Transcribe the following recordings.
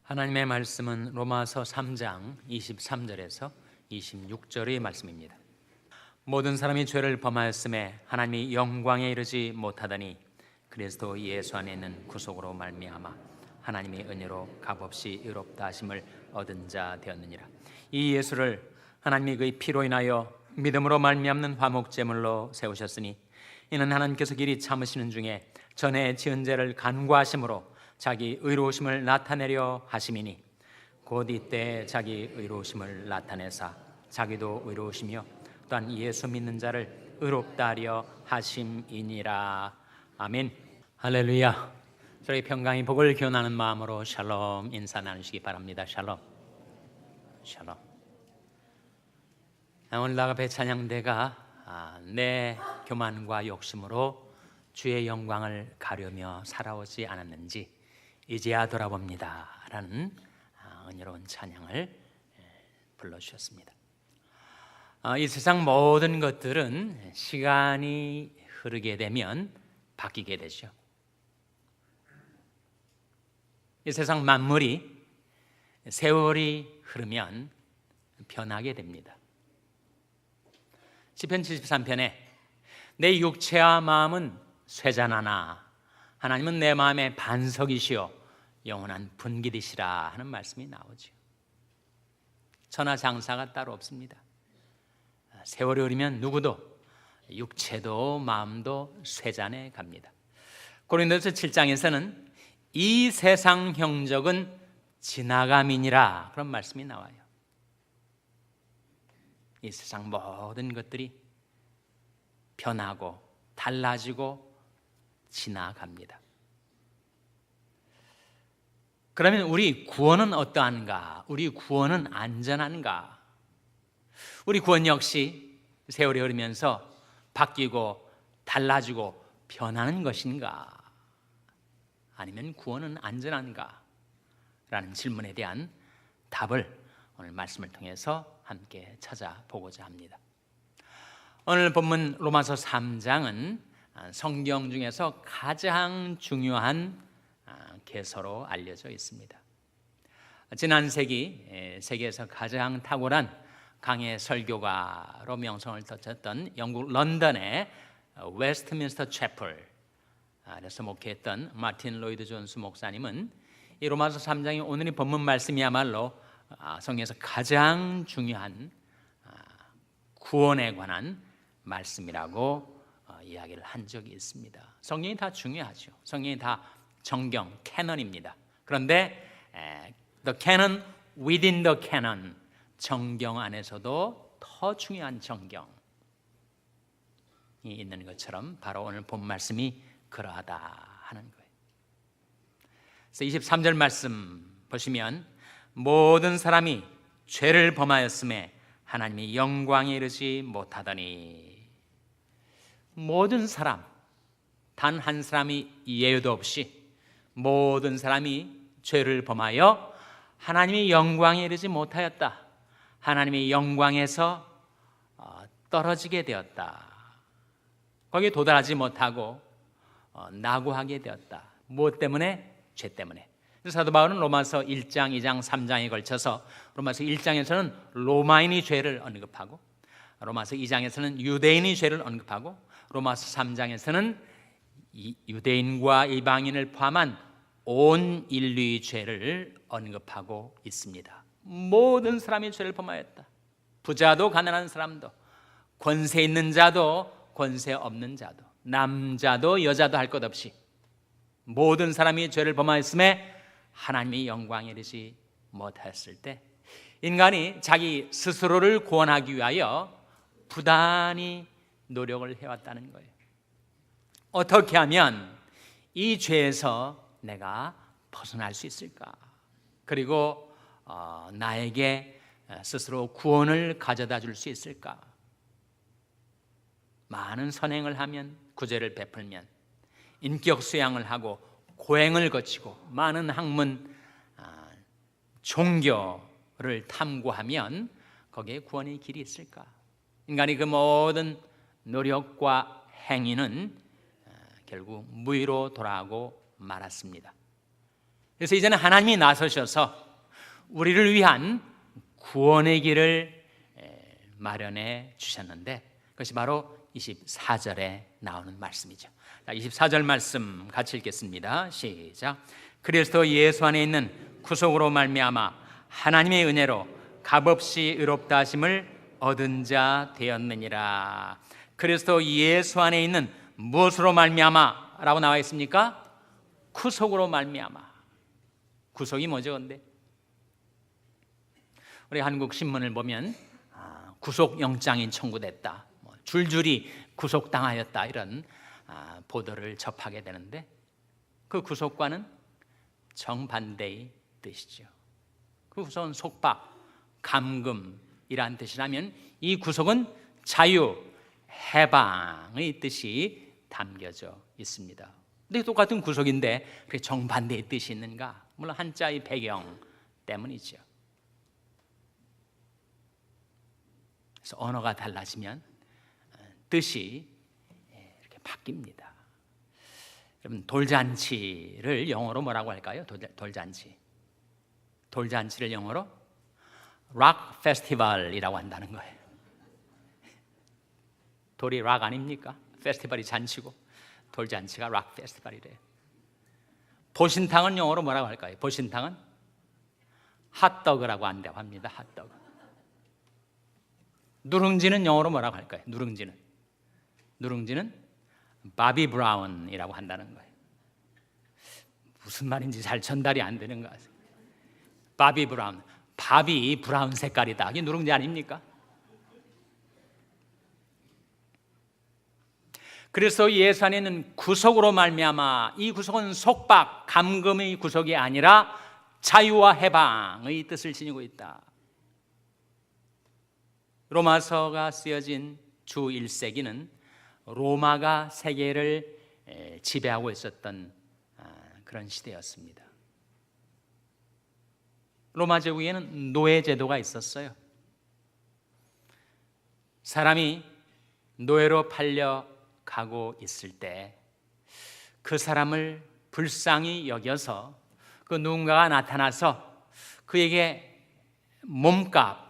하나님의 말씀은 로마서 3장 23절에서 26절의 말씀입니다. 모든 사람이 죄를 범하였음에 하나님이 영광에 이르지 못하더니 그리스도 예수 안에 있는 구속으로 말미암아 하나님의 은혜로 값없이 의롭다 하심을 얻은 자 되었느니라. 이 예수를 하나님이 그의 피로 인하여 믿음으로 말미암는 화목제물로 세우셨으니 이는 하나님께서 길이 참으시는 중에 전에 지은 죄를 간구하심으로 자기 의로우심을 나타내려 하심이니 곧 이때 자기 의로우심을 나타내사 자기도 의로우시며 또한 예수 믿는 자를 의롭다 하려 하심이니라. 아멘. 할렐루야. 저희 평강의 복을 기원하는 마음으로 샬롬 인사 나누시기 바랍니다. 샬롬. 샬롬. 오늘 나갑의 찬양대가 내 교만과 욕심으로 주의 영광을 가려며 살아오지 않았는지 이제야 돌아봅니다 라는 은혜로운 찬양을 불러주셨습니다. 이 세상 모든 것들은 시간이 흐르게 되면 바뀌게 되죠. 이 세상 만물이 세월이 흐르면 변하게 됩니다. 시편 73편에 내 육체와 마음은 쇠잔하나 하나님은 내 마음의 반석이시요 영원한 분기이시라 하는 말씀이 나오죠. 천하장사가 따로 없습니다. 세월이 흐르면 누구도 육체도 마음도 쇠잔해 갑니다. 고린도서 7장에서는 이 세상 형적은 지나감이니라 그런 말씀이 나와요. 이 세상 모든 것들이 변하고 달라지고 지나갑니다. 그러면 우리 구원은 어떠한가? 우리 구원은 안전한가? 우리 구원 역시 세월이 흐르면서 바뀌고 달라지고 변하는 것인가? 아니면 구원은 안전한가? 라는 질문에 대한 답을 오늘 말씀을 통해서 함께 찾아보고자 합니다. 오늘 본문 로마서 3장은 성경 중에서 가장 중요한 개서로 알려져 있습니다. 지난 세기 세계에서 가장 탁월한 강해 설교가로 명성을 떨쳤던 영국 런던의 웨스트민스터 채플에서 목회했던 마틴 로이드 존스 목사님은 이 로마서 3장이 오늘의 본문 말씀이야말로 성경에서 가장 중요한 구원에 관한 말씀이라고 이야기를 한 적이 있습니다. 성경이 다 중요하죠. 성경이 다 정경, 캐논입니다. 그런데 the canon within the canon, 정경 안에서도 더 중요한 정경이 있는 것처럼 바로 오늘 본 말씀이 그러하다 하는 거예요. 그래서 23절 말씀 보시면 모든 사람이 죄를 범하였음에 하나님이 영광에 이르지 못하더니, 모든 사람, 단 한 사람이 예외도 없이 모든 사람이 죄를 범하여 하나님의 영광에 이르지 못하였다. 하나님의 영광에서 떨어지게 되었다. 거기에 도달하지 못하고 낙오하게 되었다. 무엇 때문에? 죄 때문에. 사도 바울은 로마서 1장, 2장, 3장에 걸쳐서 로마서 1장에서는 로마인의 죄를 언급하고 로마서 2장에서는 유대인의 죄를 언급하고 로마서 3장에서는 유대인과 이방인을 포함한 온 인류의 죄를 언급하고 있습니다. 모든 사람이 죄를 범하였다. 부자도 가난한 사람도, 권세 있는 자도 권세 없는 자도, 남자도 여자도 할 것 없이 모든 사람이 죄를 범하였음에 하나님의 영광에 이르지 못하였을 때 인간이 자기 스스로를 구원하기 위하여 부단히 노력을 해왔다는 거예요. 어떻게 하면 이 죄에서 내가 벗어날 수 있을까? 그리고 나에게 스스로 구원을 가져다 줄 수 있을까? 많은 선행을 하면, 구제를 베풀면, 인격 수양을 하고 고행을 거치고 많은 학문, 종교를 탐구하면 거기에 구원의 길이 있을까? 인간이 그 모든 노력과 행위는 결국 무의로 돌아가고 말았습니다. 그래서 이제는 하나님이 나서셔서 우리를 위한 구원의 길을 마련해 주셨는데, 그것이 바로 24절에 나오는 말씀이죠. 24절 말씀 같이 읽겠습니다. 시작. 그리스도 예수 안에 있는 구속으로 말미암아 하나님의 은혜로 값없이 의롭다 하심을 얻은 자 되었느니라. 그리스도 예수 안에 있는 무엇으로 말미암아 라고 나와 있습니까? 구속으로 말미암아. 구속이 뭐죠? 근데 우리 한국 신문을 보면 구속영장이 청구됐다, 줄줄이 구속당하였다, 이런 보도를 접하게 되는데, 그 구속과는 정반대의 뜻이죠. 그 구속은 속박, 감금이란 뜻이라면 이 구속은 자유, 해방의 뜻이 담겨져 있습니다. 근데 똑같은 구속인데 그게 정반대의 뜻이 있는가? 물론 한자의 배경 때문이죠. 그래서 언어가 달라지면 뜻이 이렇게 바뀝니다. 여러분, 돌잔치를 영어로 뭐라고 할까요? 돌잔치를 영어로 락 페스티벌이라고 한다는 거예요. 돌이 락 아닙니까? 페스티벌이 잔치고 돌잔치가 락 페스티벌이래요. 보신탕은 영어로 뭐라고 할까요? 보신탕은 핫도그라고 한다고 합니다. 핫도그. 누룽지는 영어로 뭐라고 할까요? 누룽지는 바비 브라운이라고 한다는 거예요. 무슨 말인지 잘 전달이 안 되는 것 같아요. 바비 브라운, 밥이 브라운 색깔이다. 이게 누룽지 아닙니까? 그래서 예수 안에 있는 구속으로 말미암아, 이 구속은 속박, 감금의 구속이 아니라 자유와 해방의 뜻을 지니고 있다. 로마서가 쓰여진 주 1세기는 로마가 세계를 지배하고 있었던 그런 시대였습니다. 로마 제국에는 노예 제도가 있었어요. 사람이 노예로 팔려가고 있을 때 그 사람을 불쌍히 여겨서 그 누군가가 나타나서 그에게 몸값,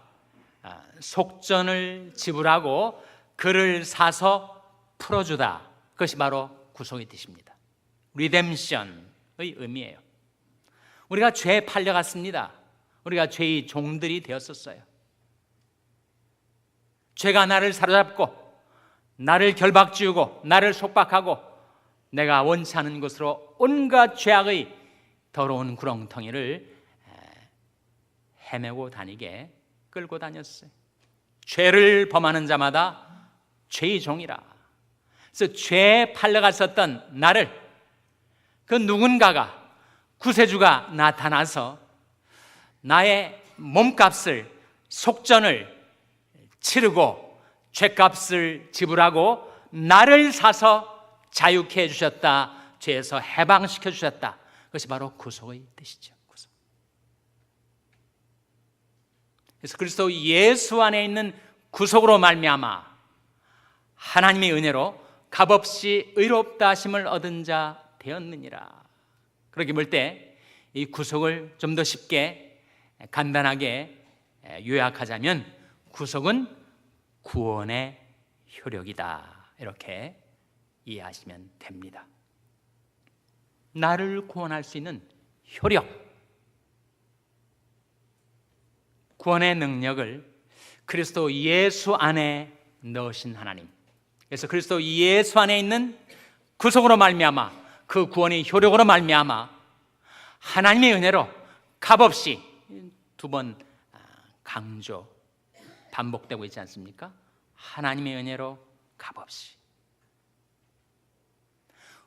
속전을 지불하고 그를 사서 풀어주다. 그것이 바로 구속의 뜻입니다. 리뎀션의 의미예요. 우리가 죄에 팔려갔습니다. 우리가 죄의 종들이 되었었어요. 죄가 나를 사로잡고 나를 결박지우고 나를 속박하고 내가 원치 않은 곳으로 온갖 죄악의 더러운 구렁텅이를 헤매고 다니게 끌고 다녔어요. 죄를 범하는 자마다 죄의 종이라. 그래서 죄에 팔려갔었던 나를 그 누군가가, 구세주가 나타나서 나의 몸값을, 속전을 치르고 죄값을 지불하고 나를 사서 자유케 해주셨다. 죄에서 해방시켜 주셨다. 그것이 바로 구속의 뜻이죠. 구속. 그래서 그리스도 예수 안에 있는 구속으로 말미암아 하나님의 은혜로 값없이 의롭다 하심을 얻은 자 되었느니라. 그렇게 볼 때 이 구속을 좀 더 쉽게 간단하게 요약하자면 구속은 구원의 효력이다. 이렇게 이해하시면 됩니다. 나를 구원할 수 있는 효력, 구원의 능력을 그리스도 예수 안에 넣으신 하나님. 그래서 그리스도 예수 안에 있는 구속으로 말미암아, 그 구원의 효력으로 말미암아 하나님의 은혜로 값없이, 두 번 강조 반복되고 있지 않습니까? 하나님의 은혜로 값없이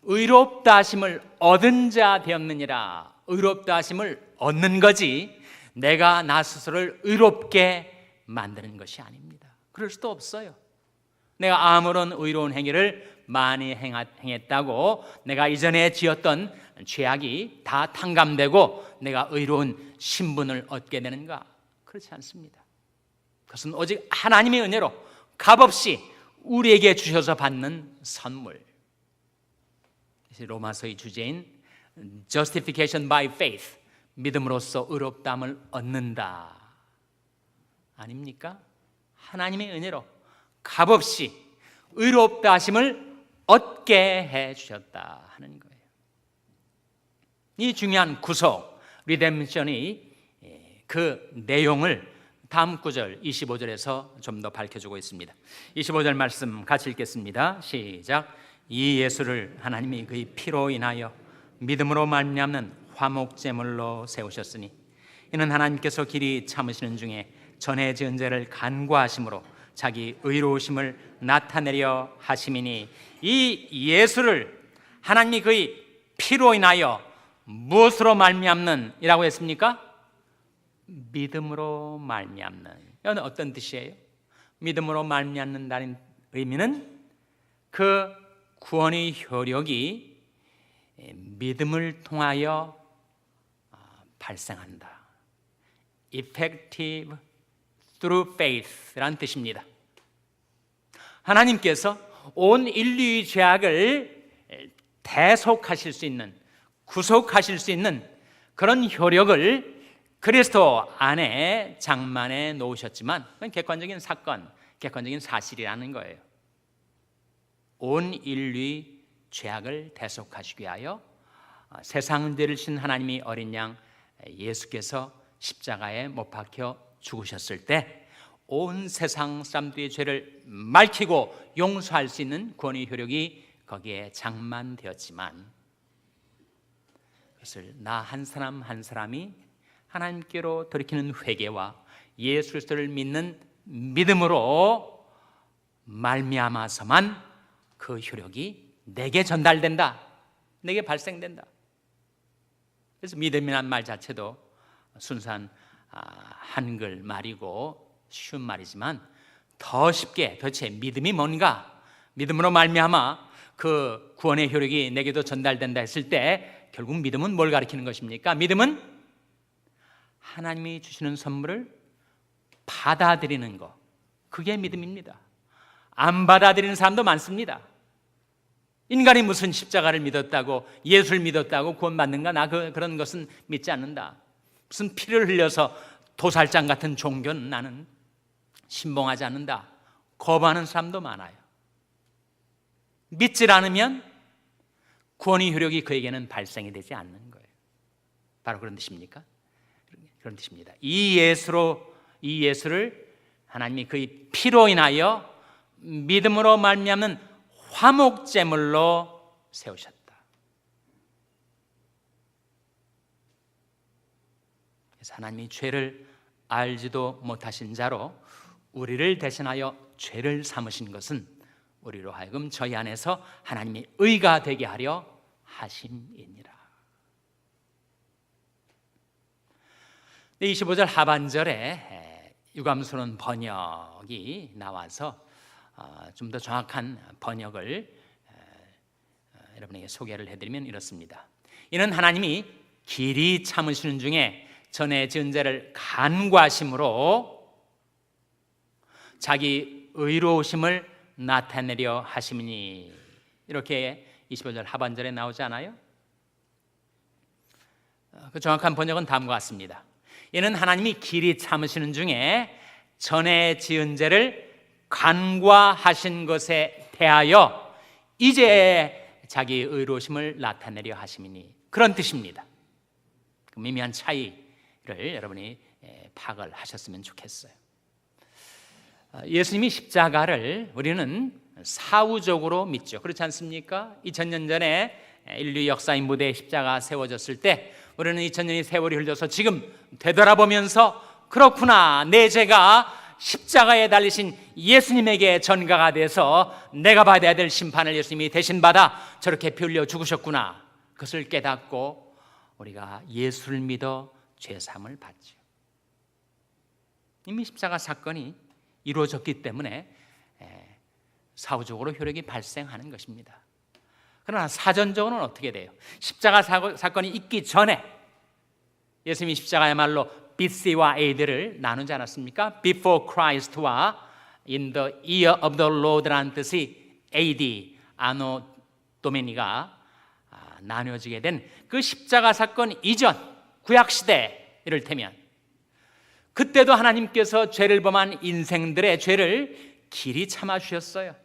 의롭다 하심을 얻은 자 되었느니라. 의롭다 하심을 얻는 거지 내가 나 스스로를 의롭게 만드는 것이 아닙니다. 그럴 수도 없어요. 내가 아무런 의로운 행위를 많이 행했다고 내가 이전에 지었던 죄악이 다 탕감되고 내가 의로운 신분을 얻게 되는가? 그렇지 않습니다. 그것은 오직 하나님의 은혜로 값없이 우리에게 주셔서 받는 선물. 로마서의 주제인 justification by faith, 믿음으로써 의롭다함을 얻는다. 아닙니까? 하나님의 은혜로 값없이 의롭다 하심을 얻게 해주셨다 하는 거예요. 이 중요한 구속, 리뎀션이 그 내용을 다음 구절 25절에서 좀 더 밝혀주고 있습니다. 25절 말씀 같이 읽겠습니다. 시작. 이 예수를 하나님이 그의 피로 인하여 믿음으로 말미암는 화목제물로 세우셨으니 이는 하나님께서 길이 참으시는 중에 전에 지은 죄를 간구하심으로 자기 의로우심을 나타내려 하심이니, 이 예수를 하나님이 그의 피로 인하여 무엇으로 말미암는 이라고 했습니까? 믿음으로 말미암는. 이건 어떤 뜻이에요? 믿음으로 말미암는다는 의미는 그 구원의 효력이 믿음을 통하여 발생한다. Effective through faith라는 뜻입니다. 하나님께서 온 인류의 죄악을 대속하실 수 있는, 구속하실 수 있는 그런 효력을 그리스도 안에 장만해 놓으셨지만, 그건 객관적인 사건, 객관적인 사실이라는 거예요. 온 인류의 죄악을 대속하시기 위하여 세상 죄를 진 하나님이 어린 양 예수께서 십자가에 못 박혀 죽으셨을 때 온 세상 사람들의 죄를 맑히고 용서할 수 있는 구원의 효력이 거기에 장만되었지만, 그것을 나 한 사람 한 사람이 하나님께로 돌이키는 회개와 예수 그리스도를 믿는 믿음으로 말미암아서만 그 효력이 내게 전달된다, 내게 발생된다. 그래서 믿음이란 말 자체도 순수한 한글 말이고 쉬운 말이지만, 더 쉽게 도대체 믿음이 뭔가, 믿음으로 말미암아 그 구원의 효력이 내게도 전달된다 했을 때 결국 믿음은 뭘 가리키는 것입니까? 믿음은 하나님이 주시는 선물을 받아들이는 것, 그게 믿음입니다. 안 받아들이는 사람도 많습니다. 인간이 무슨 십자가를 믿었다고, 예수를 믿었다고 구원받는가? 나 그런 것은 믿지 않는다. 무슨 피를 흘려서 도살장 같은 종교는 나는 신봉하지 않는다. 거부하는 사람도 많아요. 믿질 않으면 구원의 효력이 그에게는 발생이 되지 않는 거예요. 바로 그런 뜻입니까? 그런 뜻입니다. 이 예수를 하나님이 그의 피로 인하여 믿음으로 말미암는 화목제물로 세우셨다. 그래서 하나님이 죄를 알지도 못하신 자로 우리를 대신하여 죄를 삼으신 것은 우리로 하여금 저희 안에서 하나님의 의가 되게 하려 하심이니라. 25절 하반절에 유감스러운 번역이 나와서 좀 더 정확한 번역을 여러분에게 소개를 해드리면 이렇습니다. 이는 하나님이 길이 참으시는 중에 전에 지은 죄를 간구하심으로 자기 의로우심을 나타내려 하심이니, 이렇게 25절 하반절에 나오지 않아요? 그 정확한 번역은 다음과 같습니다. 이는 하나님이 길이 참으시는 중에 전에 지은 죄를 간과하신 것에 대하여 이제 자기 의로우심을 나타내려 하심이니, 그런 뜻입니다. 그 미미한 차이를 여러분이 파악을 하셨으면 좋겠어요. 예수님이 십자가를 우리는 사후적으로 믿죠. 그렇지 않습니까? 2000년 전에 인류 역사의 무대에 십자가 세워졌을 때 우리는 2000년이 세월이 흘러서 지금 되돌아보면서 그렇구나, 내 죄가 십자가에 달리신 예수님에게 전가가 돼서 내가 받아야 될 심판을 예수님이 대신 받아 저렇게 피 흘려 죽으셨구나, 그것을 깨닫고 우리가 예수를 믿어 죄사함을 받죠. 이미 십자가 사건이 이루어졌기 때문에 사후적으로 효력이 발생하는 것입니다. 그러나 사전적으로는 어떻게 돼요? 십자가 사건이 있기 전에 예수님이 십자가야말로 BC와 AD를 나누지 않았습니까? Before Christ와 In the Year of the Lord라는 뜻이 AD, 아노 도메니가 나뉘어지게 된 그 십자가 사건 이전 구약시대 이를테면 그때도 하나님께서 죄를 범한 인생들의 죄를 길이 참아주셨어요.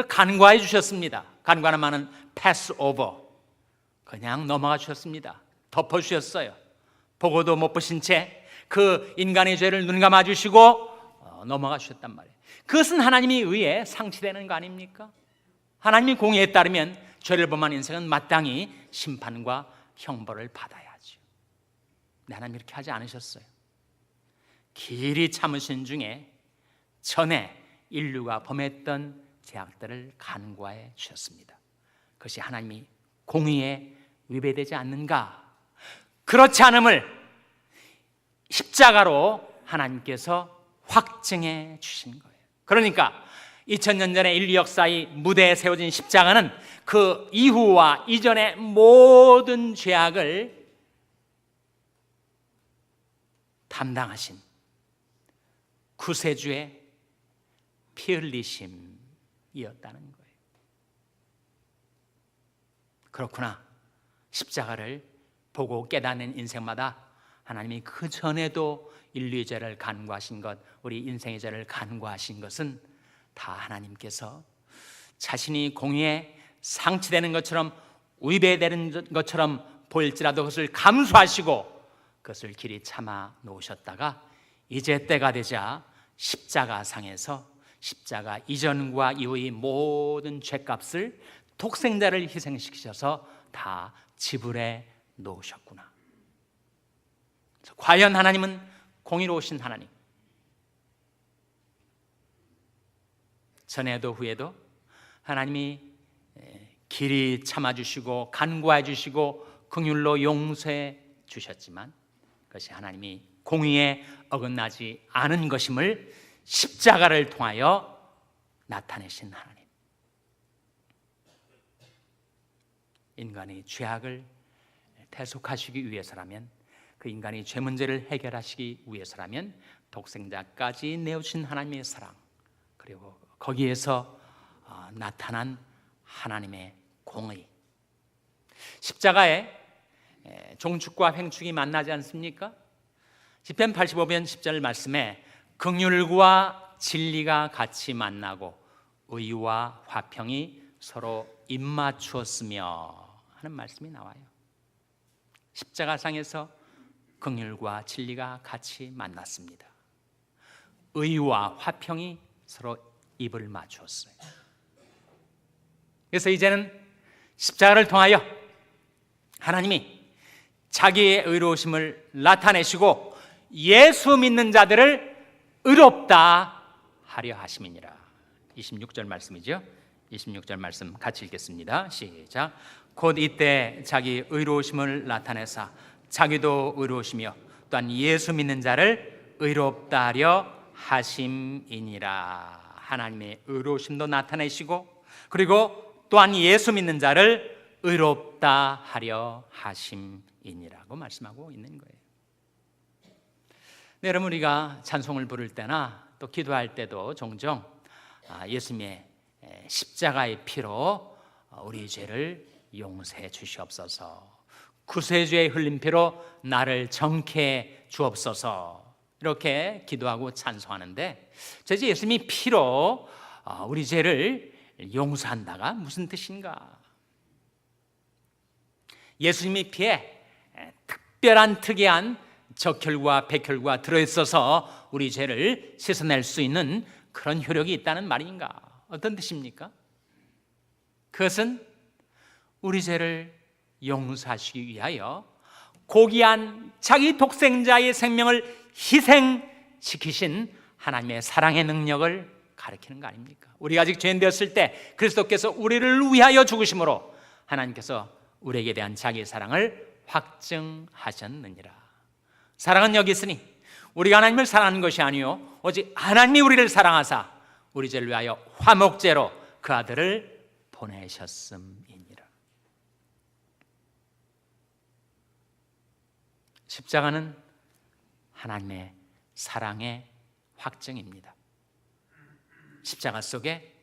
간과해 주셨습니다. 간과하는 말은 패스 오버, 그냥 넘어가 주셨습니다. 덮어주셨어요. 보고도 못 보신 채 그 인간의 죄를 눈 감아 주시고 넘어가 주셨단 말이에요. 그것은 하나님의 의에 상치되는 거 아닙니까? 하나님의 공의에 따르면 죄를 범한 인생은 마땅히 심판과 형벌을 받아야죠. 근데 하나님 이렇게 하지 않으셨어요. 길이 참으신 중에 전에 인류가 범했던 죄악들을 간과해 주셨습니다. 그것이 하나님이 공의에 위배되지 않는가? 그렇지 않음을 십자가로 하나님께서 확증해 주신 거예요. 그러니까 2000년 전에 인류 역사의 무대에 세워진 십자가는 그 이후와 이전의 모든 죄악을 담당하신 구세주의 피 흘리심이었다는 거예요. 그렇구나. 십자가를 보고 깨닫는 인생마다 하나님이 그 전에도 인류의 죄를 간과하신 것, 우리 인생의 죄를 간과하신 것은 다 하나님께서 자신이 공의에 상치되는 것처럼 위배되는 것처럼 보일지라도 그것을 감수하시고 그것을 길이 참아 놓으셨다가 이제 때가 되자 십자가상에서 십자가 이전과 이후의 모든 죄값을 독생자를 희생시키셔서 다 지불해 놓으셨구나. 과연 하나님은 공의로우신 하나님, 전에도 후에도 하나님이 길이 참아주시고 간과해 주시고 긍휼로 용서해 주셨지만 그것이 하나님이 공의에 어긋나지 않은 것임을 십자가를 통하여 나타내신 하나님. 인간의 죄악을 대속하시기 위해서라면, 그 인간의 죄 문제를 해결하시기 위해서라면 독생자까지 내어주신 하나님의 사랑, 그리고 거기에서 나타난 하나님의 공의. 십자가에 종축과 횡축이 만나지 않습니까? 시편 85편 10절 말씀에 긍휼과 진리가 같이 만나고 의와 화평이 서로 입맞추었으며 하는 말씀이 나와요. 십자가상에서 긍휼과 진리가 같이 만났습니다. 의와 화평이 서로 입을 맞추었어요. 그래서 이제는 십자가를 통하여 하나님이 자기의 의로우심을 나타내시고 예수 믿는 자들을 의롭다 하려 하심이니라. 26절 말씀이죠. 26절 말씀 같이 읽겠습니다. 시작. 곧 이때 자기 의로우심을 나타내사 자기도 의로우시며 또한 예수 믿는 자를 의롭다 하려 하심이니라. 하나님의 의로우심도 나타내시고 그리고 또한 예수 믿는 자를 의롭다 하려 하심이니라고 말씀하고 있는 거예요. 네, 여러분, 우리가 찬송을 부를 때나 또 기도할 때도 종종 예수님의 십자가의 피로 우리 죄를 용서해 주시옵소서, 구세주의 흘린 피로 나를 정케해 주옵소서, 이렇게 기도하고 찬송하는데, 도대체 예수님이 피로 우리 죄를 용서한다가 무슨 뜻인가? 예수님의 피에 특별한 특이한 적혈과 백혈과 들어있어서 우리 죄를 씻어낼 수 있는 그런 효력이 있다는 말인가? 어떤 뜻입니까? 그것은 우리 죄를 용서하시기 위하여 고귀한 자기 독생자의 생명을 희생시키신 하나님의 사랑의 능력을 가리키는 거 아닙니까? 우리가 아직 죄인 되었을 때 그리스도께서 우리를 위하여 죽으심으로 하나님께서 우리에게 대한 자기의 사랑을 확증하셨느니라. 사랑은 여기 있으니 우리가 하나님을 사랑하는 것이 아니요 오직 하나님이 우리를 사랑하사 우리 죄를 위하여 화목제로 그 아들을 보내셨음이니라. 십자가는 하나님의 사랑의 확증입니다. 십자가 속에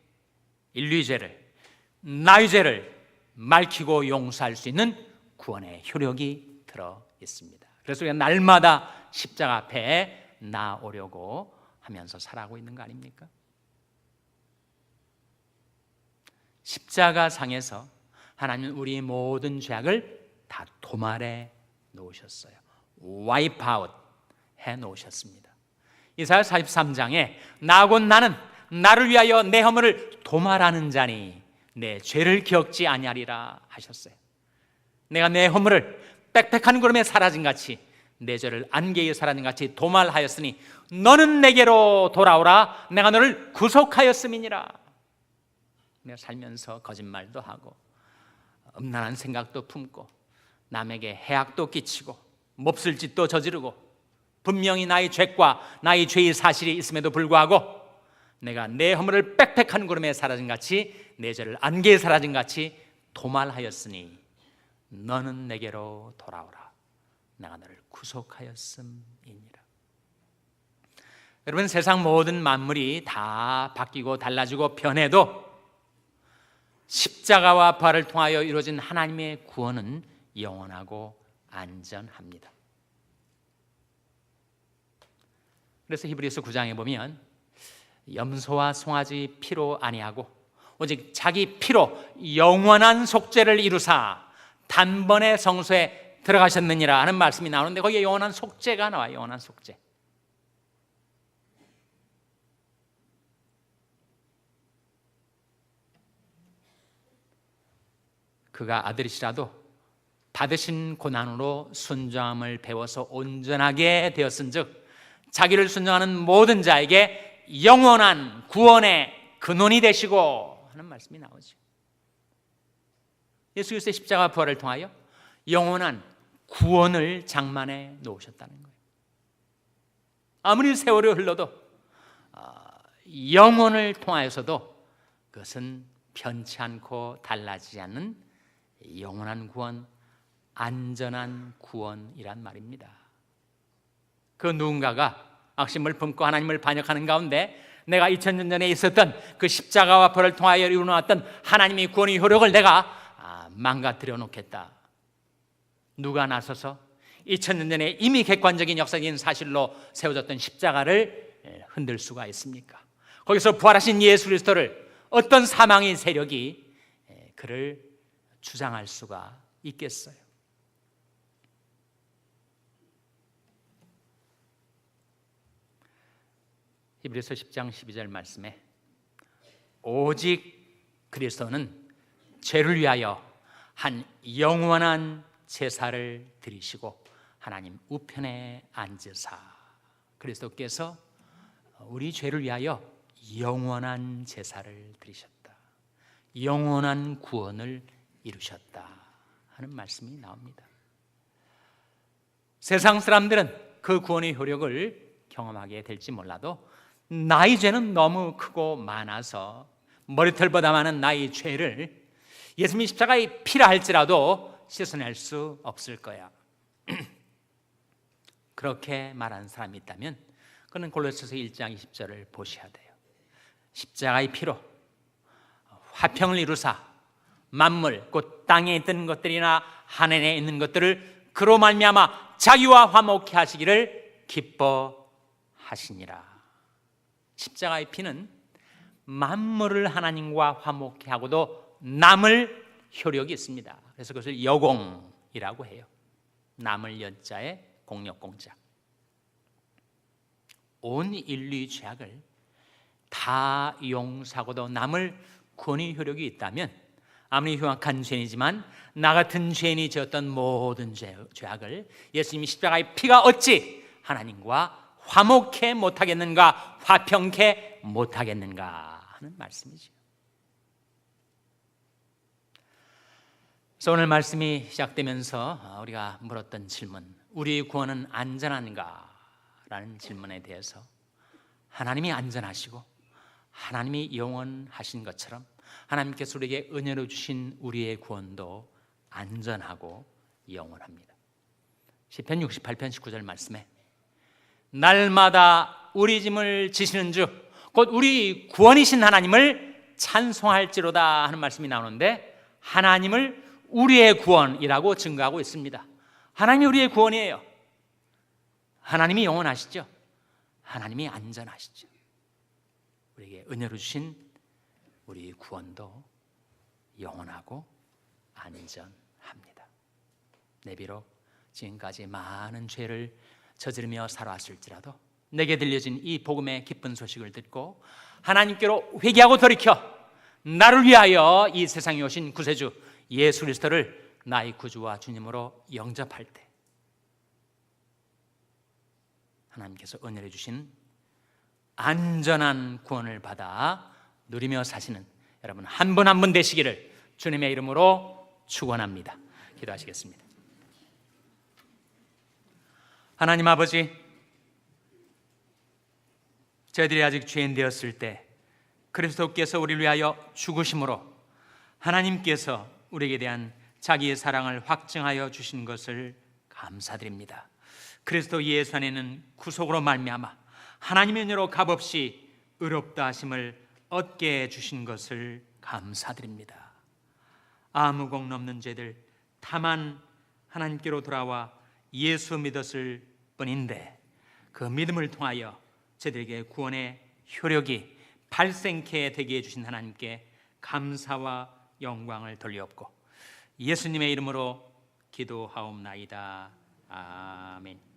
인류의 죄를, 나의 죄를 맑히고 용서할 수 있는 구원의 효력이 들어 있습니다. 그래서 우리가 날마다 십자가 앞에 나오려고 하면서 살아가고 있는 거 아닙니까? 십자가 상에서 하나님은 우리의 모든 죄악을 다 도말해 놓으셨어요. 와이프 아웃 해 놓으셨습니다. 이사야 43장에 나곧 나는 나를 위하여 내 허물을 도말하는 자니 내 죄를 기억지 아니하리라 하셨어요. 내가 내 허물을 빽빽한 구름에 사라진 같이 내 죄를 안개에 사라진 같이 도말하였으니 너는 내게로 돌아오라. 내가 너를 구속하였음이니라. 내가 살면서 거짓말도 하고 음란한 생각도 품고 남에게 해악도 끼치고 몹쓸 짓도 저지르고 분명히 나의 죄과 나의 죄의 사실이 있음에도 불구하고 내가 내 허물을 빽빽한 구름에 사라진 같이 내 죄를 안개에 사라진 같이 도말하였으니 너는 내게로 돌아오라. 내가 너를 구속하였음이니라. 여러분, 세상 모든 만물이 다 바뀌고 달라지고 변해도 십자가와 부활을 통하여 이루어진 하나님의 구원은 영원하고 안전합니다. 그래서 히브리서 9장에 보면 염소와 송아지 피로 아니하고 오직 자기 피로 영원한 속죄를 이루사 단번에 성소에 들어가셨느니라 하는 말씀이 나오는데 거기에 영원한 속죄가 나와요. 영원한 속죄. 그가 아들이시라도 받으신 고난으로 순종함을 배워서 온전하게 되었은즉 자기를 순종하는 모든 자에게 영원한 구원의 근원이 되시고 하는 말씀이 나오죠. 예수 그리스도의 십자가 부활을 통하여 영원한 구원을 장만해 놓으셨다는 거예요. 아무리 세월이 흘러도 영혼을 통하여서도 그것은 변치 않고 달라지지 않는 영원한 구원, 안전한 구원이란 말입니다. 그 누군가가 악심을 품고 하나님을 반역하는 가운데 내가 2000년 전에 있었던 그 십자가와 부활을 통하여 이루어놨던 하나님의 구원의 효력을 내가 망가뜨려 놓겠다. 누가 나서서 2000년 전에 이미 객관적인 역사적인 사실로 세워졌던 십자가를 흔들 수가 있습니까? 거기서 부활하신 예수 그리스도를 어떤 사망의 세력이 그를 주장할 수가 있겠어요? 히브리서 10장 12절 말씀에 오직 그리스도는 죄를 위하여 한 영원한 제사를 드리시고 하나님 우편에 앉으사, 그리스도께서 우리 죄를 위하여 영원한 제사를 드리셨다, 영원한 구원을 이루셨다 하는 말씀이 나옵니다. 세상 사람들은 그 구원의 효력을 경험하게 될지 몰라도 나의 죄는 너무 크고 많아서 머리털보다 많은 나의 죄를 예수님이 십자가에 피라 할지라도 씻어낼 수 없을 거야. 그렇게 말하는 사람이 있다면 그는 골로새서 1장 20절을 보셔야 돼요. 십자가의 피로 화평을 이루사 만물 곧 땅에 있는 것들이나 하늘에 있는 것들을 그로 말미암아 자기와 화목케 하시기를 기뻐하시니라. 십자가의 피는 만물을 하나님과 화목케 하고도 남을 효력이 있습니다. 그래서 그것을 여공이라고 해요. 남을 여자에 공력공자. 온 인류의 죄악을 다 용서하고도 남을 구원의 효력이 있다면 아무리 흉악한 죄이지만 나 같은 죄인이 지었던 모든 죄악을 예수님이 십자가의 피가 어찌 하나님과 화목해 못하겠는가, 화평케 못하겠는가 하는 말씀이죠. 그래서 오늘 말씀이 시작되면서 우리가 물었던 질문, 우리의 구원은 안전한가? 라는 질문에 대해서 하나님이 안전하시고 하나님이 영원하신 것처럼 하나님께서 우리에게 은혜로 주신 우리의 구원도 안전하고 영원합니다. 시편 68편 19절 말씀에 날마다 우리 짐을 지시는 주 곧 우리 구원이신 하나님을 찬송할지로다 하는 말씀이 나오는데 하나님을 우리의 구원이라고 증거하고 있습니다. 하나님이 우리의 구원이에요. 하나님이 영원하시죠. 하나님이 안전하시죠. 우리에게 은혜로 주신 우리 구원도 영원하고 안전합니다. 내 비록 지금까지 많은 죄를 저지르며 살아왔을지라도 내게 들려진 이 복음의 기쁜 소식을 듣고 하나님께로 회개하고 돌이켜 나를 위하여 이 세상에 오신 구세주 예수 그리스도를 나의 구주와 주님으로 영접할 때 하나님께서 은혜를 주신 안전한 구원을 받아 누리며 사시는 여러분 한 분 한 분 되시기를 주님의 이름으로 축원합니다. 기도하시겠습니다. 하나님 아버지, 저희들이 아직 죄인 되었을 때 그리스도께서 우리를 위하여 죽으심으로 하나님께서 우리에게 대한 자기의 사랑을 확증하여 주신 것을 감사드립니다. 그리스도 예수 안에는 구속으로 말미암아 하나님의 은혜로 값없이 의롭다 하심을 얻게 해주신 것을 감사드립니다. 아무 공 없는 죄들 다만 하나님께로 돌아와 예수 믿었을 뿐인데 그 믿음을 통하여 저들에게 구원의 효력이 발생케 되게 해주신 하나님께 감사와 영광을 돌리옵고 예수님의 이름으로 기도하옵나이다. 아멘.